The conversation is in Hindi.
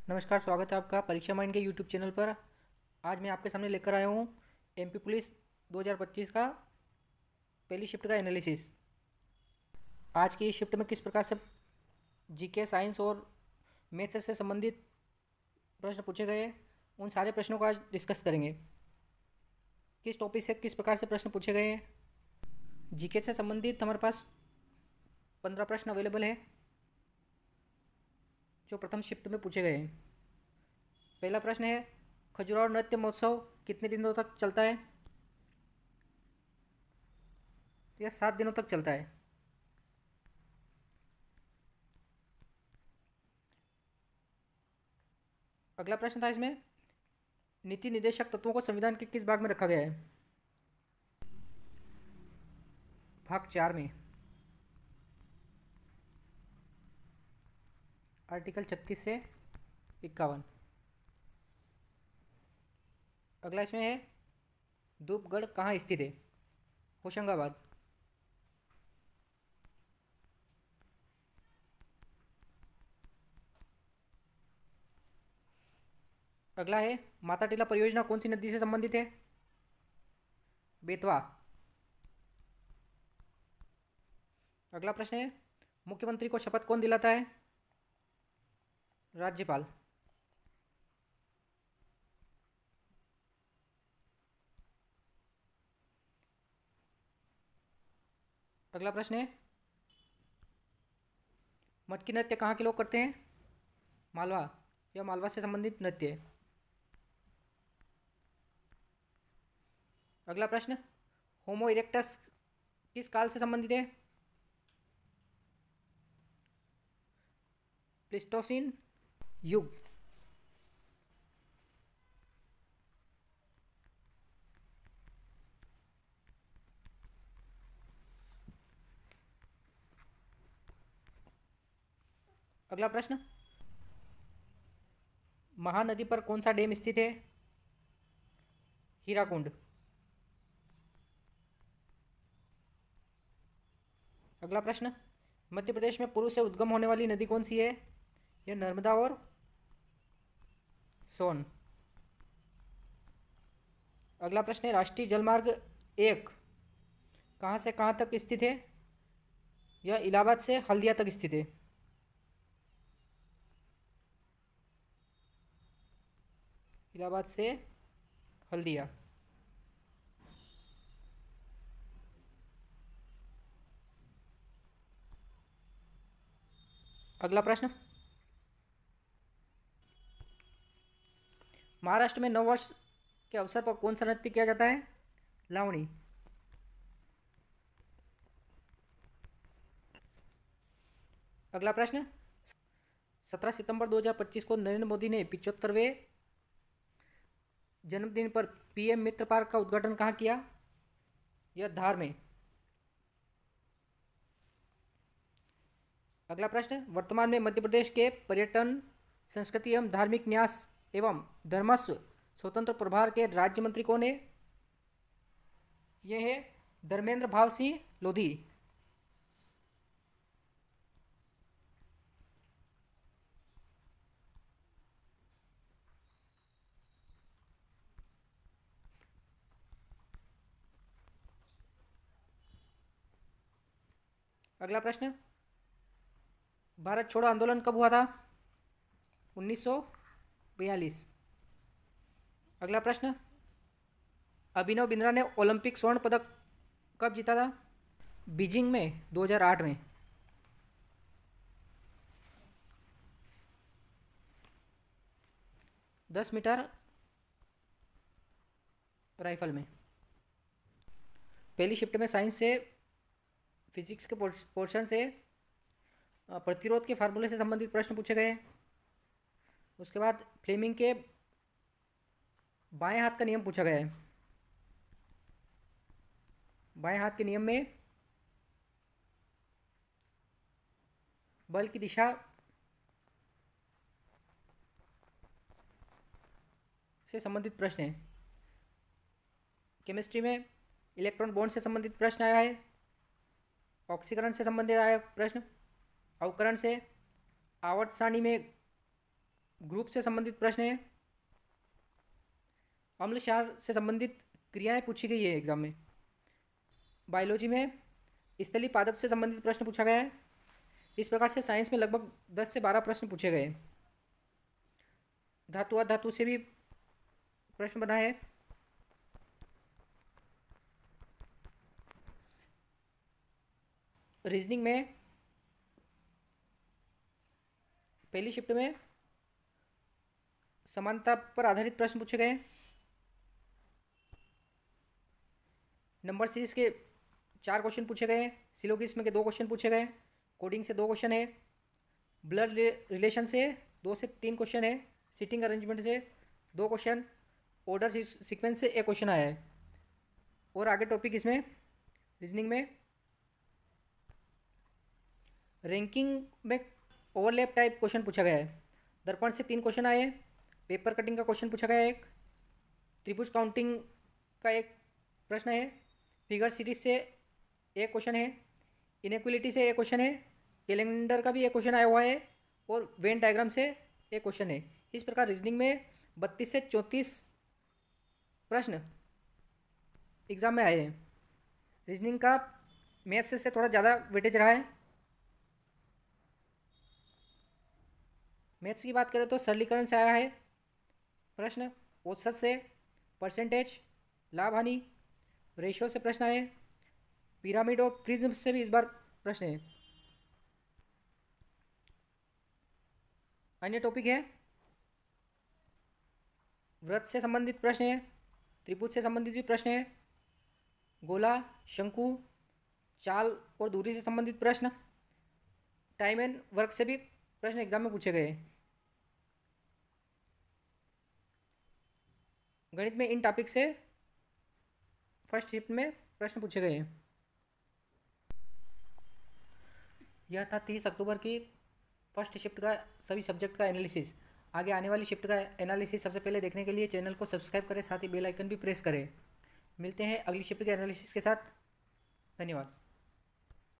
नमस्कार, स्वागत है आपका परीक्षा माइंड के यूट्यूब चैनल पर। आज मैं आपके सामने लेकर आया हूँ एमपी पुलिस 2025 का पहली शिफ्ट का एनालिसिस। आज की इस शिफ्ट में किस प्रकार से जीके, साइंस और मैथ्स से संबंधित प्रश्न पूछे गए, उन सारे प्रश्नों को आज डिस्कस करेंगे। किस टॉपिक से किस प्रकार से प्रश्न पूछे गए हैं। जीके से संबंधित हमारे पास 15 प्रश्न अवेलेबल है जो प्रथम शिफ्ट में पूछे गए हैं। पहला प्रश्न है, खजुराहो नृत्य महोत्सव कितने दिनों तक चलता है? यह 7 दिनों तक चलता है। अगला प्रश्न था इसमें, नीति निर्देशक तत्वों को संविधान के किस भाग में रखा गया है? भाग 4 में, आर्टिकल 36 से 51। अगला इसमें है, धूपगढ़ कहाँ स्थित है? होशंगाबाद। अगला है, माता टीला परियोजना कौन सी नदी से संबंधित है? बेतवा। अगला प्रश्न है, मुख्यमंत्री को शपथ कौन दिलाता है? राज्यपाल। अगला प्रश्न है, मटकी नृत्य कहाँ के लोग करते हैं? मालवा। यह मालवा से संबंधित नृत्य है। अगला प्रश्न, होमो इरेक्टस किस काल से संबंधित है? प्लीस्टोसीन युग। अगला प्रश्न, महानदी पर कौन सा डैम स्थित है? हीराकुंड। अगला प्रश्न, मध्य प्रदेश में पूर्व से उद्गम होने वाली नदी कौन सी है? यह नर्मदा और सोन। अगला प्रश्न है, राष्ट्रीय जलमार्ग 1 कहाँ से कहाँ तक स्थित है? यह इलाहाबाद से हल्दिया तक स्थित है। इलाहाबाद से हल्दिया। अगला प्रश्न, महाराष्ट्र में नववर्ष के अवसर पर कौन सा नृत्य किया जाता है? लावणी। अगला प्रश्न, 17 सितंबर 2025 को नरेंद्र मोदी ने 75वें जन्मदिन पर पीएम मित्र पार्क का उद्घाटन कहाँ किया? यह धार में। अगला प्रश्न, वर्तमान में मध्य प्रदेश के पर्यटन, संस्कृति एवं धार्मिक न्यास एवं धर्मस्व स्वतंत्र प्रभार के राज्य मंत्री कौन है? यह है धर्मेंद्र भाव सिंह लोधी। अगला प्रश्न, भारत छोड़ो आंदोलन कब हुआ था? 1942। अगला प्रश्न, अभिनव बिंद्रा ने ओलंपिक स्वर्ण पदक कब जीता था? बीजिंग में 2008 में। दस मीटर राइफल में। पहली शिफ्ट में साइंस से, फिजिक्स के पोर्शन से प्रतिरोध के फार्मूले से संबंधित प्रश्न पूछे गए। उसके बाद फ्लेमिंग के बाएं हाथ का नियम पूछा गया है। बाएं हाथ के नियम में बल की दिशा से संबंधित प्रश्न है। केमिस्ट्री में इलेक्ट्रॉन बॉन्ड से संबंधित प्रश्न आया है। ऑक्सीकरण से संबंधित आया प्रश्न। अवकरण से आवर्त सारणी में ग्रुप से संबंधित प्रश्न है। अम्ल क्षार से संबंधित क्रियाएं पूछी गई है एग्जाम में। बायोलॉजी में स्थलीय पादप से संबंधित प्रश्न पूछा गया है। इस प्रकार से साइंस में लगभग 10 से 12 प्रश्न पूछे गए। धातु और धातु से भी प्रश्न बना है। रीजनिंग में पहली शिफ्ट में समानता पर आधारित प्रश्न पूछे गए। नंबर सीरीज के 4 क्वेश्चन पूछे गए। सिलोगिज्म के 2 क्वेश्चन पूछे गए। कोडिंग से 2 क्वेश्चन है। ब्लड रिलेशन से 2 से 3 क्वेश्चन है। सीटिंग अरेंजमेंट से 2 क्वेश्चन। ऑर्डर सीक्वेंस से 1 क्वेश्चन आया है। और आगे टॉपिक इसमें रीजनिंग में रैंकिंग में ओवरलैप टाइप क्वेश्चन पूछा गया है। दर्पण से 3 क्वेश्चन आए। पेपर कटिंग का क्वेश्चन पूछा गया है एक। त्रिभुज काउंटिंग का एक प्रश्न है। फिगर सीरीज से 1 क्वेश्चन है। इनइक्वलिटी से 1 क्वेश्चन है। कैलेंडर का भी 1 क्वेश्चन आया हुआ है। और वेन डायग्राम से 1 क्वेश्चन है। इस प्रकार रीजनिंग में 32 से 34 प्रश्न एग्जाम में आए हैं। रीजनिंग का मैथ्स से थोड़ा ज़्यादा वेटेज रहा है। मैथ्स की बात करें तो सरलीकरण से आया है प्रश्न। औसत से, परसेंटेज, लाभ हानि, रेशियो से प्रश्न आए। पिरामिड और प्रिज्म से भी इस बार प्रश्न है। अन्य टॉपिक है वृत्त से संबंधित प्रश्न है। त्रिभुज से संबंधित भी प्रश्न है। गोला, शंकु, चाल और दूरी से संबंधित प्रश्न। टाइम एंड वर्क से भी प्रश्न एग्जाम में पूछे गए। गणित में इन टॉपिक से फर्स्ट शिफ्ट में प्रश्न पूछे गए हैं। यह था 30 अक्टूबर की फर्स्ट शिफ्ट का सभी सब्जेक्ट का एनालिसिस। आगे आने वाली शिफ्ट का एनालिसिस सबसे पहले देखने के लिए चैनल को सब्सक्राइब करें, साथ ही बेल आइकन भी प्रेस करें। मिलते हैं अगली शिफ्ट के एनालिसिस के साथ। धन्यवाद।